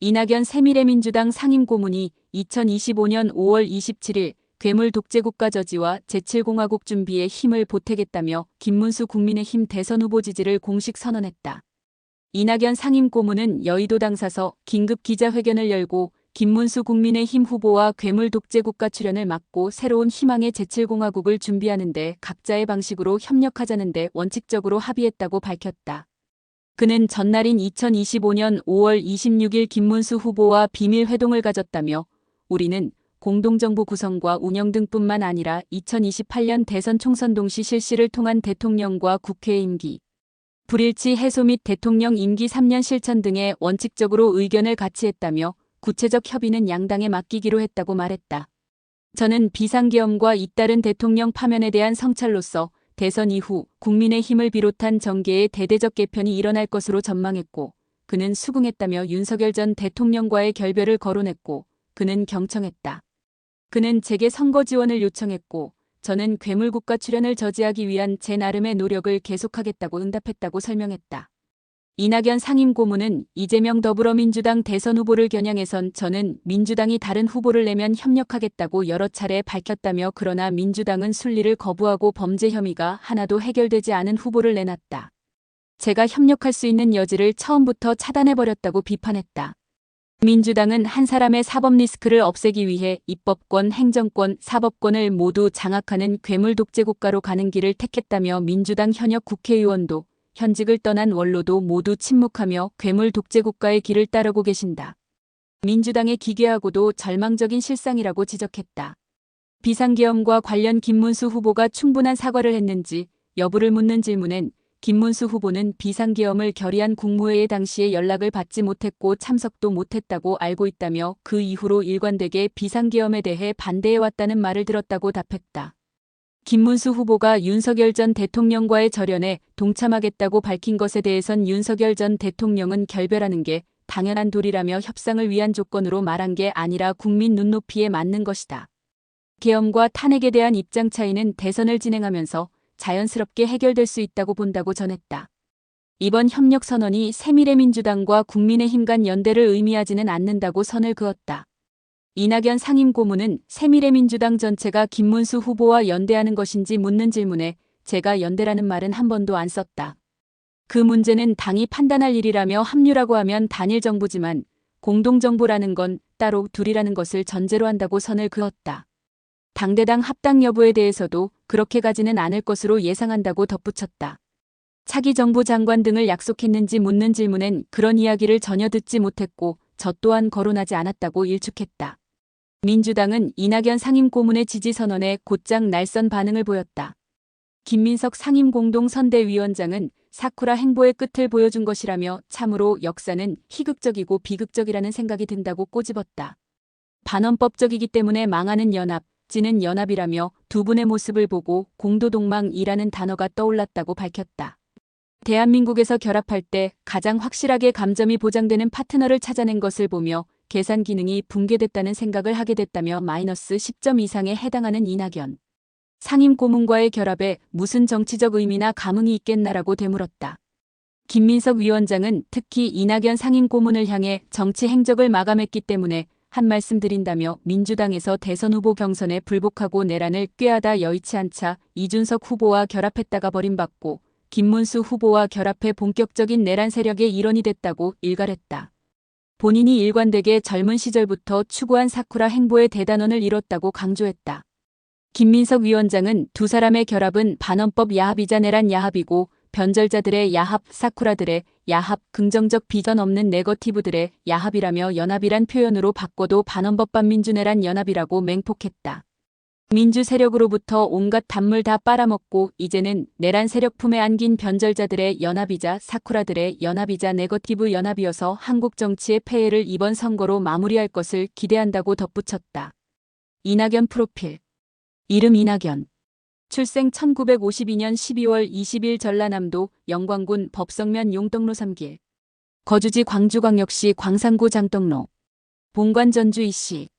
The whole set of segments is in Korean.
이낙연 새미래민주당 상임고문이 2025년 5월 27일 괴물 독재국가 저지와 제7공화국 준비에 힘을 보태겠다며 김문수 국민의힘 대선 후보 지지를 공식 선언했다. 이낙연 상임고문은 여의도 당사서 긴급 기자회견을 열고 김문수 국민의힘 후보와 괴물 독재국가 출연을 막고 새로운 희망의 제7공화국을 준비하는 데 각자의 방식으로 협력하자는 데 원칙적으로 합의했다고 밝혔다. 그는 전날인 2025년 5월 26일 김문수 후보와 비밀 회동을 가졌다며 우리는 공동정부 구성과 운영 등뿐만 아니라 2028년 대선 총선 동시 실시를 통한 대통령과 국회 임기, 불일치 해소 및 대통령 임기 3년 실천 등에 원칙적으로 의견을 같이 했다며 구체적 협의는 양당에 맡기기로 했다고 말했다. 저는 비상계엄과 잇따른 대통령 파면에 대한 성찰로서 대선 이후 국민의힘을 비롯한 정계의 대대적 개편이 일어날 것으로 전망했고 그는 수긍했다며 윤석열 전 대통령과의 결별을 거론했고 그는 경청했다. 그는 제게 선거 지원을 요청했고 저는 괴물국가 출연을 저지하기 위한 제 나름의 노력을 계속하겠다고 응답했다고 설명했다. 이낙연 상임고문은 이재명 더불어민주당 대선 후보를 겨냥해선 저는 민주당이 다른 후보를 내면 협력하겠다고 여러 차례 밝혔다며 그러나 민주당은 순리를 거부하고 범죄 혐의가 하나도 해결되지 않은 후보를 내놨다. 제가 협력할 수 있는 여지를 처음부터 차단해버렸다고 비판했다. 민주당은 한 사람의 사법 리스크를 없애기 위해 입법권, 행정권, 사법권을 모두 장악하는 괴물 독재 국가로 가는 길을 택했다며 민주당 현역 국회의원도 현직을 떠난 원로도 모두 침묵하며 괴물 독재 국가의 길을 따르고 계신다. 민주당의 기괴하고도 절망적인 실상이라고 지적했다. 비상계엄과 관련 김문수 후보가 충분한 사과를 했는지 여부를 묻는 질문엔 김문수 후보는 비상계엄을 결의한 국무회의 당시에 연락을 받지 못했고 참석도 못했다고 알고 있다며 그 이후로 일관되게 비상계엄에 대해 반대해왔다는 말을 들었다고 답했다. 김문수 후보가 윤석열 전 대통령과의 절연에 동참하겠다고 밝힌 것에 대해선 윤석열 전 대통령은 결별하는 게 당연한 도리라며 협상을 위한 조건으로 말한 게 아니라 국민 눈높이에 맞는 것이다. 계엄과 탄핵에 대한 입장 차이는 대선을 진행하면서 자연스럽게 해결될 수 있다고 본다고 전했다. 이번 협력 선언이 새미래민주당과 국민의힘 간 연대를 의미하지는 않는다고 선을 그었다. 이낙연 상임고문은 새미래민주당 전체가 김문수 후보와 연대하는 것인지 묻는 질문에 제가 연대라는 말은 한 번도 안 썼다. 그 문제는 당이 판단할 일이라며 합류라고 하면 단일 정부지만 공동정부라는 건 따로 둘이라는 것을 전제로 한다고 선을 그었다. 당대당 합당 여부에 대해서도 그렇게 가지는 않을 것으로 예상한다고 덧붙였다. 차기 정부 장관 등을 약속했는지 묻는 질문엔 그런 이야기를 전혀 듣지 못했고 저 또한 거론하지 않았다고 일축했다. 민주당은 이낙연 상임고문의 지지 선언에 곧장 날선 반응을 보였다. 김민석 상임공동선대위원장은 사쿠라 행보의 끝을 보여준 것이라며 참으로 역사는 희극적이고 비극적이라는 생각이 든다고 꼬집었다. 반헌법적이기 때문에 망하는 연합, 지는 연합이라며 두 분의 모습을 보고 공도동망이라는 단어가 떠올랐다고 밝혔다. 대한민국에서 결합할 때 가장 확실하게 감점이 보장되는 파트너를 찾아낸 것을 보며 계산 기능이 붕괴됐다는 생각을 하게 됐다며 마이너스 10점 이상에 해당하는 이낙연 상임고문과의 결합에 무슨 정치적 의미나 감흥이 있겠나라고 되물었다. 김민석 위원장은 특히 이낙연 상임고문을 향해 정치 행적을 마감했기 때문에 한 말씀 드린다며 민주당에서 대선 후보 경선에 불복하고 내란을 꾀하다 여의치 않자 이준석 후보와 결합했다가 버림받고 김문수 후보와 결합해 본격적인 내란 세력의 일원이 됐다고 일갈했다. 본인이 일관되게 젊은 시절부터 추구한 사쿠라 행보의 대단원을 이뤘다고 강조했다. 김민석 위원장은 두 사람의 결합은 반헌법 야합이자 내란 야합이고 변절자들의 야합, 사쿠라들의 야합, 긍정적 비전 없는 네거티브들의 야합이라며 연합이란 표현으로 바꿔도 반헌법 반민주내란 연합이라고 맹폭했다. 민주 세력으로부터 온갖 단물 다 빨아먹고 이제는 내란 세력 품에 안긴 변절자들의 연합이자 사쿠라들의 연합이자 네거티브 연합이어서 한국 정치의 폐해를 이번 선거로 마무리할 것을 기대한다고 덧붙였다. 이낙연 프로필. 이름 이낙연. 출생 1952년 12월 20일 전라남도 영광군 법성면 용덕로 3길. 거주지 광주광역시 광산구 장덕로. 본관 전주 이씨.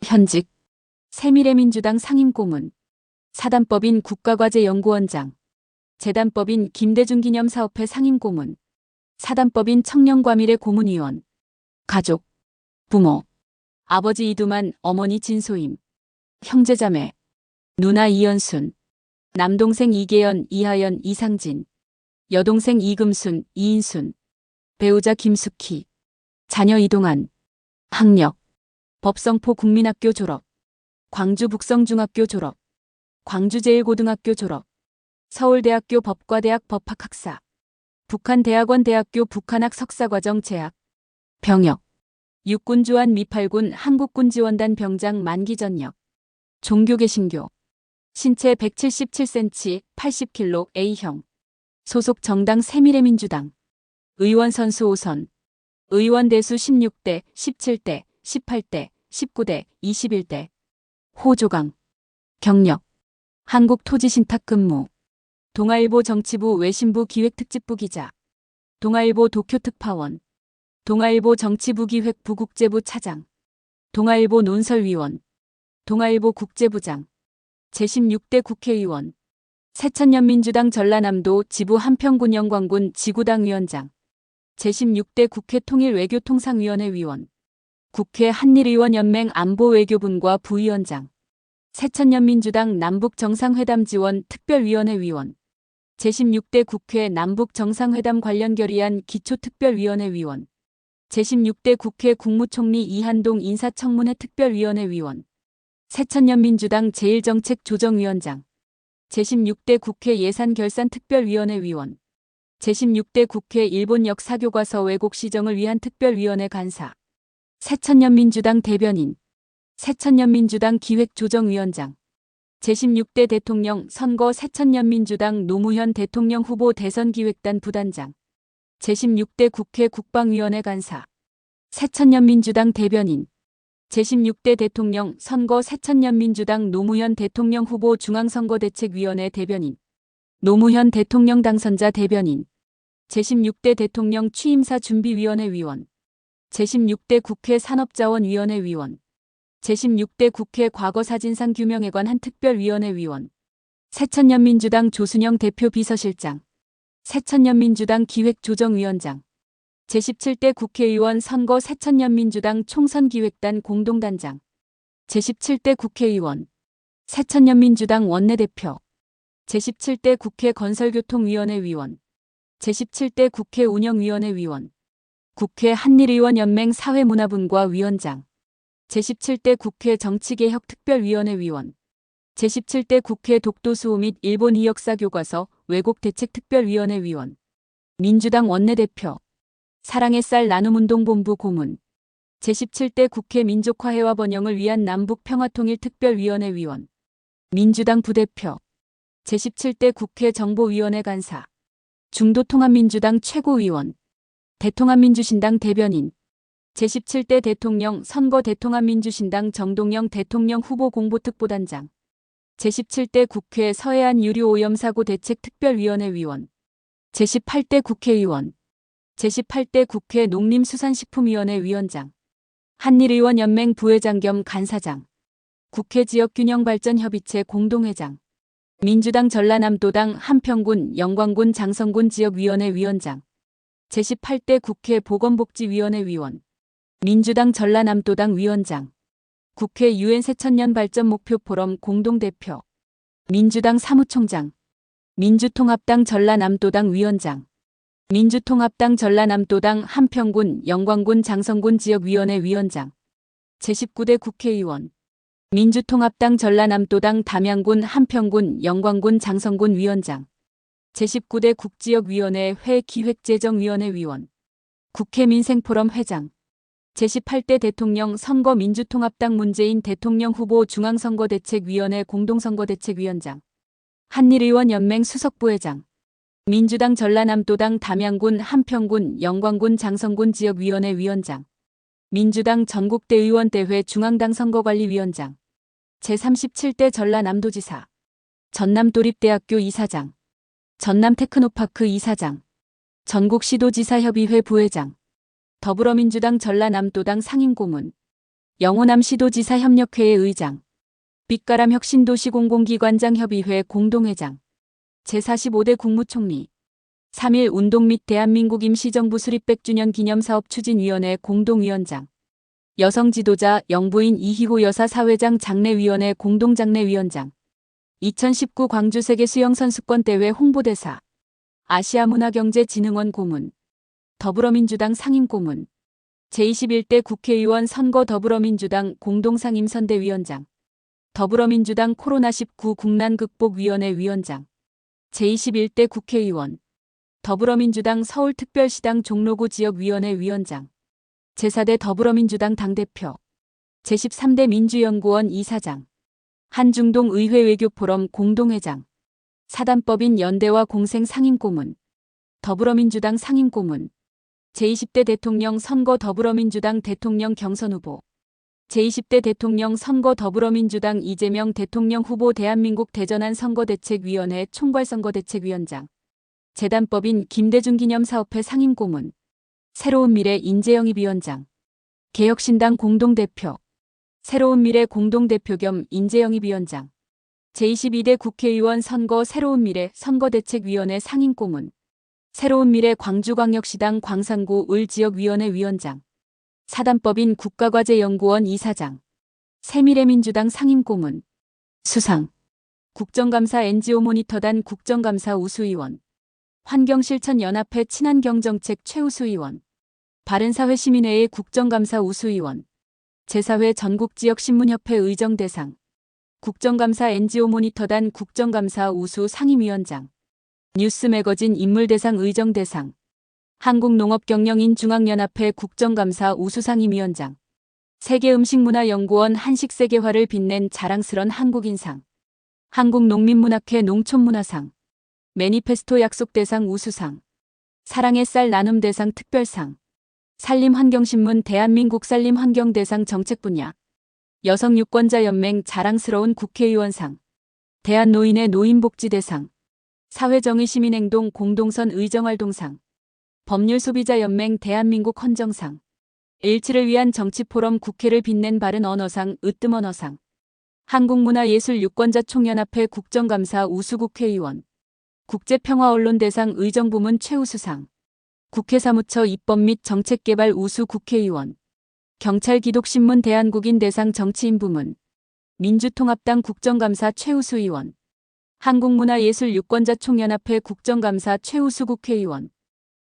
현직 새미래민주당 상임고문. 사단법인 국가과제연구원장. 재단법인 김대중기념사업회 상임고문. 사단법인 청년과밀회 고문위원. 가족 부모. 아버지 이두만, 어머니 진소임. 형제자매. 누나 이연순. 남동생 이계연, 이하연, 이상진. 여동생 이금순, 이인순. 배우자 김숙희. 자녀 이동환. 학력. 법성포 국민학교 졸업. 광주 북성중학교 졸업. 광주제일고등학교 졸업. 서울대학교 법과대학 법학학사. 북한대학원 대학교 북한학 석사과정 재학. 병역. 육군주한 미팔군 한국군지원단 병장 만기 전역. 종교 개신교. 신체 177cm, 80kg, A형. 소속 정당 새미래민주당. 의원 선수 5선. 의원 대수 16대, 17대, 18대, 19대, 21대. 호조강. 경력. 한국토지신탁 근무. 동아일보 정치부 외신부 기획특집부 기자. 동아일보 도쿄특파원. 동아일보 정치부기획부 국제부 차장. 동아일보 논설위원. 동아일보 국제부장. 제16대 국회의원. 새천년민주당 전라남도 지부 한평군 영광군 지구당 위원장. 제16대 국회 통일외교통상위원회 위원. 국회 한일의원연맹 안보외교분과 부위원장. 새천년민주당 남북정상회담지원 특별위원회 위원. 제16대 국회 남북정상회담 관련 결의안 기초특별위원회 위원. 제16대 국회 국무총리 이한동 인사청문회 특별위원회 위원. 새천년민주당 제1정책조정위원장. 제16대 국회 예산결산특별위원회 위원. 제16대 국회 일본 역사교과서 왜곡 시정을 위한 특별위원회 간사. 새천년민주당 대변인. 새천년민주당 기획조정위원장. 제16대 대통령 선거 새천년민주당 노무현 대통령 후보 대선기획단 부단장. 제16대 국회 국방위원회 간사. 새천년민주당 대변인. 제16대 대통령 선거 새천년민주당 노무현 대통령 후보 중앙선거대책위원회 대변인. 노무현 대통령 당선자 대변인. 제16대 대통령 취임사 준비위원회 위원. 제16대 국회 산업자원위원회 위원. 제16대 국회 과거사진상 규명에 관한 특별위원회 위원. 새천년민주당 조순영 대표 비서실장. 새천년민주당 기획조정위원장. 제17대 국회의원 선거 새천년민주당 총선기획단 공동단장. 제17대 국회의원. 새천년민주당 원내대표. 제17대 국회 건설교통위원회 위원. 제17대 국회 운영위원회 위원. 국회 한일의원연맹 사회문화분과 위원장. 제17대 국회 정치개혁특별위원회 위원. 제17대 국회 독도수호 및 일본 이역사교과서 왜곡대책특별위원회 위원. 민주당 원내대표. 사랑의 쌀 나눔운동본부 고문. 제17대 국회 민족화해와 번영을 위한 남북평화통일특별위원회 위원. 민주당 부대표. 제17대 국회 정보위원회 간사. 중도통합민주당 최고위원. 대통합민주신당 대변인. 제17대 대통령 선거 대통합민주신당 정동영 대통령 후보 공보특보단장. 제17대 국회 서해안 유류오염사고 대책특별위원회 위원. 제18대 국회의원. 제18대 국회 농림수산식품위원회 위원장. 한일의원연맹 부회장 겸 간사장. 국회 지역균형발전협의체 공동회장. 민주당 전라남도당 한평군 영광군 장성군 지역위원회 위원장. 제18대 국회 보건복지위원회 위원. 민주당 전라남도당 위원장. 국회 유엔 새천년 발전 목표 포럼 공동대표. 민주당 사무총장. 민주통합당 전라남도당 위원장. 민주통합당 전라남도당 한평군 영광군 장성군 지역위원회 위원장. 제19대 국회의원. 민주통합당 전라남도당 담양군 한평군 영광군 장성군 위원장. 제19대 국지역위원회 기획재정위원회 위원. 국회 민생포럼 회장. 제18대 대통령 선거 민주통합당 문재인 대통령 후보 중앙선거대책위원회 공동선거대책위원장. 한일의원연맹 수석부회장. 민주당 전라남도당 담양군 한평군 영광군 장성군 지역위원회 위원장. 민주당 전국대의원대회 중앙당 선거관리위원장. 제37대 전라남도지사. 전남도립대학교 이사장. 전남테크노파크 이사장. 전국시도지사협의회 부회장. 더불어민주당 전라남도당 상임고문. 영호남시도지사협력회의 의장. 빛가람 혁신도시공공기관장협의회 공동회장. 제45대 국무총리. 3.1 운동 및 대한민국 임시정부 수립 100주년 기념사업 추진위원회 공동위원장. 여성 지도자 영부인 이희호 여사 사회장 장례위원회 공동장례위원장 2019 광주 세계수영선수권대회 홍보대사 아시아문화경제진흥원 고문 더불어민주당 상임고문 제21대 국회의원 선거 더불어민주당 공동상임선대위원장 더불어민주당 코로나19 국난극복위원회 위원장 제21대 국회의원 더불어민주당 서울특별시당 종로구 지역위원회 위원장 제4대 더불어민주당 당대표 제13대 민주연구원 이사장 한중동 의회 외교포럼 공동회장 사단법인 연대와 공생 상임고문 더불어민주당 상임고문 제20대 대통령 선거 더불어민주당 대통령 경선후보 제20대 대통령 선거 더불어민주당 이재명 대통령 후보 대한민국 대전환 선거대책위원회 총괄선거대책위원장 재단법인 김대중 기념사업회 상임고문 새로운 미래 인재영입 위원장 개혁신당 공동대표 새로운 미래 공동대표 겸 인재영입 위원장 제22대 국회의원 선거 새로운 미래 선거대책위원회 상임고문 새로운 미래 광주광역시당 광산구 을지역위원회 위원장 사단법인 국가과제연구원 이사장 새미래민주당 상임고문 수상 국정감사 NGO 모니터단 국정감사 우수위원 환경실천연합회 친환경정책 최우수위원 바른사회 시민회의 국정감사 우수위원 제4회 전국지역신문협회 의정대상 국정감사 NGO 모니터단 국정감사 우수 상임위원장 뉴스매거진 인물대상 의정대상 한국농업경영인 중앙연합회 국정감사 우수상임위원장 세계음식문화연구원 한식세계화를 빛낸 자랑스런 한국인상 한국농민문학회 농촌문화상 매니페스토 약속대상 우수상 사랑의 쌀 나눔대상 특별상 산림환경신문 대한민국 산림환경대상 정책분야 여성유권자연맹 자랑스러운 국회의원상 대한노인의 노인복지대상 사회정의시민행동 공동선 의정활동상 법률소비자연맹 대한민국 헌정상 일치를 위한 정치포럼 국회를 빛낸 바른 언어상 으뜸언어상 한국문화예술유권자총연합회 국정감사 우수국회의원 국제평화언론대상 의정부문 최우수상 국회 사무처 입법 및 정책개발 우수 국회의원 경찰기독신문 대한국인대상 정치인부문 민주통합당 국정감사 최우수의원 한국문화예술유권자총연합회 국정감사 최우수 국회의원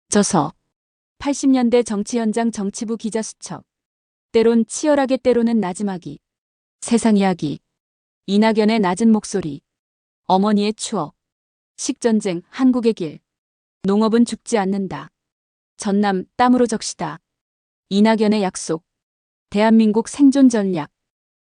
저서 80년대 정치현장 정치부 기자수첩 때론 치열하게 때로는 나지막이 세상 이야기 이낙연의 낮은 목소리 어머니의 추억 식전쟁 한국의 길 농업은 죽지 않는다. 전남 땀으로 적시다. 이낙연의 약속 대한민국 생존 전략